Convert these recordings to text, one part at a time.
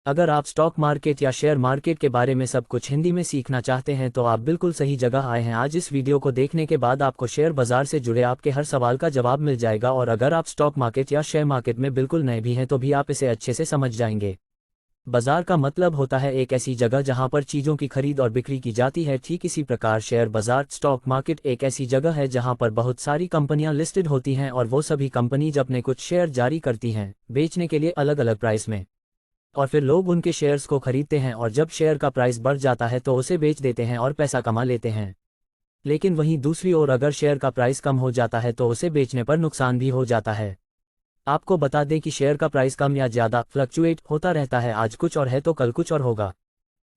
अगर आप stock market या शेयर मार्केट के बारे में सब कुछ हिंदी में सीखना चाहते हैं तो आप बिल्कुल सही जगह आए हैं। आज इस वीडियो को देखने के बाद आपको शेयर बाजार से जुड़े आपके हर सवाल का जवाब मिल जाएगा, और अगर आप स्टॉक मार्केट या शेयर मार्केट में बिल्कुल नए भी हैं तो भी आप इसे अच्छे से समझ जाएंगे। बाजार का मतलब होता है एक ऐसी जगह जहां पर चीज़ों की खरीद और बिक्री की जाती है। ठीक इसी प्रकार शेयर बाजार स्टॉक मार्केट एक ऐसी जगह है जहां पर बहुत सारी कंपनियां लिस्टेड होती हैं, और वो सभी कंपनीज अपने कुछ शेयर जारी करती हैं बेचने के लिए अलग अलग प्राइस में, और फिर लोग उनके शेयर्स को खरीदते हैं, और जब शेयर का प्राइस बढ़ जाता है तो उसे बेच देते हैं और पैसा कमा लेते हैं। लेकिन वहीं दूसरी ओर अगर शेयर का प्राइस कम हो जाता है तो उसे बेचने पर नुकसान भी हो जाता है। आपको बता दें कि शेयर का प्राइस कम या ज़्यादा फ्लक्चुएट होता रहता है, आज कुछ और है तो कल कुछ और होगा।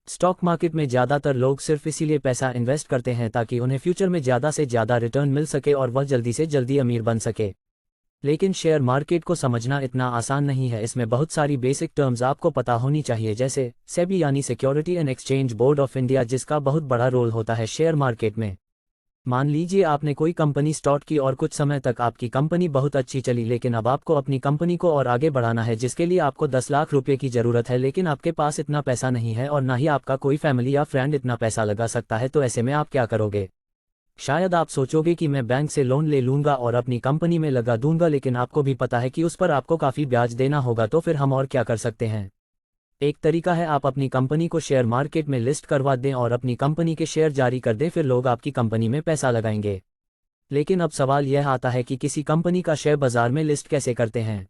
स्टॉक मार्केट में ज़्यादातर लोग सिर्फ इसीलिए पैसा इन्वेस्ट करते हैं ताकि उन्हें फ्यूचर में ज़्यादा से ज़्यादा रिटर्न मिल सके और वह जल्दी से जल्दी अमीर बन सके। लेकिन शेयर मार्केट को समझना इतना आसान नहीं है। इसमें बहुत सारी बेसिक टर्म्स आपको पता होनी चाहिए, जैसे सेबी यानी security and exchange board of India, जिसका बहुत बड़ा रोल होता है शेयर मार्केट में। मान लीजिए आपने कोई कंपनी स्टार्ट की और कुछ समय तक आपकी कंपनी बहुत अच्छी चली, लेकिन अब आपको अपनी कंपनी को और आगे बढ़ाना है, जिसके लिए आपको 10 लाख रुपए की ज़रूरत है, लेकिन आपके पास इतना पैसा नहीं है और ना ही आपका कोई फैमिली या फ्रेंड इतना पैसा लगा सकता है। तो ऐसे में आप क्या करोगे? शायद आप सोचोगे कि मैं बैंक से लोन ले लूंगा और अपनी कंपनी में लगा दूंगा, लेकिन आपको भी पता है कि उस पर आपको काफ़ी ब्याज देना होगा। तो फिर हम और क्या कर सकते हैं? एक तरीका है आप अपनी कंपनी को शेयर मार्केट में लिस्ट करवा दें और अपनी कंपनी के शेयर जारी कर दें, फिर लोग आपकी कंपनी में पैसा लगाएंगे। लेकिन अब सवाल यह आता है कि किसी कंपनी का शेयर बाजार में लिस्ट कैसे करते हैं?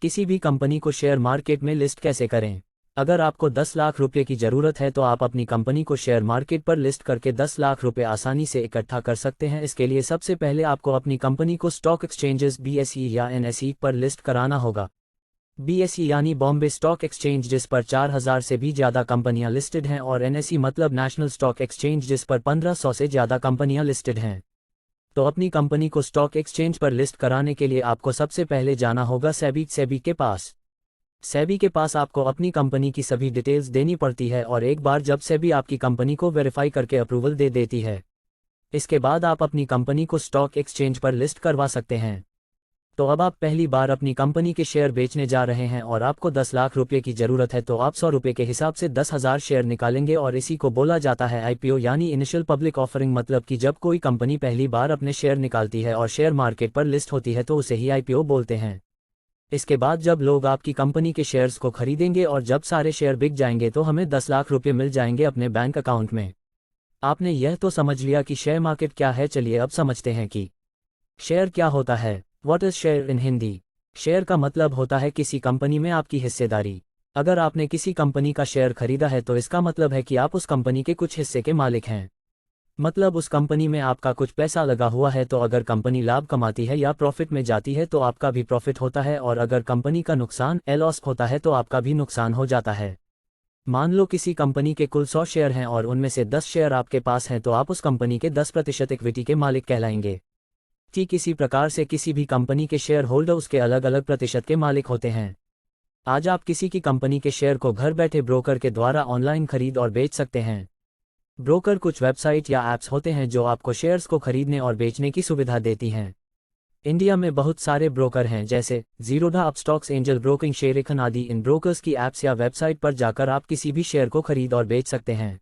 किसी भी कंपनी को शेयर मार्केट में लिस्ट कैसे करें? अगर आपको 10 लाख रुपये की ज़रूरत है तो आप अपनी कंपनी को शेयर मार्केट पर लिस्ट करके 10 लाख रुपये आसानी से इकट्ठा कर सकते हैं। इसके लिए सबसे पहले आपको अपनी कंपनी को स्टॉक एक्सचेंजेस BSE या NSE पर लिस्ट कराना होगा। BSE यानी बॉम्बे स्टॉक एक्सचेंज, जिस पर 4000 से भी ज़्यादा कंपनियां लिस्टेड हैं, और NSE मतलब नेशनल स्टॉक एक्सचेंज, जिस पर 1500 से ज़्यादा कंपनियां लिस्टेड हैं। तो अपनी कंपनी को स्टॉक एक्सचेंज पर लिस्ट कराने के लिए आपको सबसे पहले जाना होगा सेबी के पास। सेबी के पास आपको अपनी कंपनी की सभी डिटेल्स देनी पड़ती है, और एक बार जब सेबी आपकी कंपनी को वेरीफाई करके अप्रूवल दे देती है, इसके बाद आप अपनी कंपनी को स्टॉक एक्सचेंज पर लिस्ट करवा सकते हैं। तो अब आप पहली बार अपनी कंपनी के शेयर बेचने जा रहे हैं और आपको 10 लाख रुपये की ज़रूरत है, तो आप 100 रुपये के हिसाब से 10,000 शेयर निकालेंगे, और इसी को बोला जाता है IPO यानी इनिशियल पब्लिक ऑफरिंग। मतलब कि जब कोई कंपनी पहली बार अपने शेयर निकालती है और शेयर मार्केट पर लिस्ट होती है तो उसे ही IPO बोलते हैं। इसके बाद जब लोग आपकी कंपनी के शेयर्स को खरीदेंगे और जब सारे शेयर बिक जाएंगे तो हमें 10 लाख रुपये मिल जाएंगे अपने बैंक अकाउंट में। आपने यह तो समझ लिया कि शेयर मार्केट क्या है। चलिए अब समझते हैं कि शेयर क्या होता है। What is share in Hindi? Share का मतलब होता है किसी कंपनी में आपकी हिस्सेदारी। अगर आपने किसी कंपनी का शेयर खरीदा है तो इसका मतलब है कि आप उस कंपनी के कुछ हिस्से के मालिक हैं। मतलब उस कंपनी में आपका कुछ पैसा लगा हुआ है, तो अगर कंपनी लाभ कमाती है या प्रॉफिट में जाती है तो आपका भी प्रॉफिट होता है, और अगर कंपनी का नुकसान लॉस होता है तो आपका भी नुकसान हो जाता है। मान लो किसी कंपनी के कुल 100 शेयर हैं और उनमें से 10 शेयर आपके पास हैं, तो आप उस कंपनी के 10% इक्विटी के मालिक कहलाएंगे। ठीक इसी प्रकार से किसी भी कंपनी के शेयर होल्डर उसके अलग अलग प्रतिशत के मालिक होते हैं। आज आप किसी की कंपनी के शेयर को घर बैठे ब्रोकर के द्वारा ऑनलाइन खरीद और बेच सकते हैं। ब्रोकर कुछ वेबसाइट या ऐप्स होते हैं जो आपको शेयर्स को खरीदने और बेचने की सुविधा देती हैं। इंडिया में बहुत सारे ब्रोकर हैं, जैसे जीरोधा, अपस्टॉक्स, एंजल ब्रोकिंग, शेरखन आदि। इन ब्रोकर्स की ऐप्स या वेबसाइट पर जाकर आप किसी भी शेयर को खरीद और बेच सकते हैं।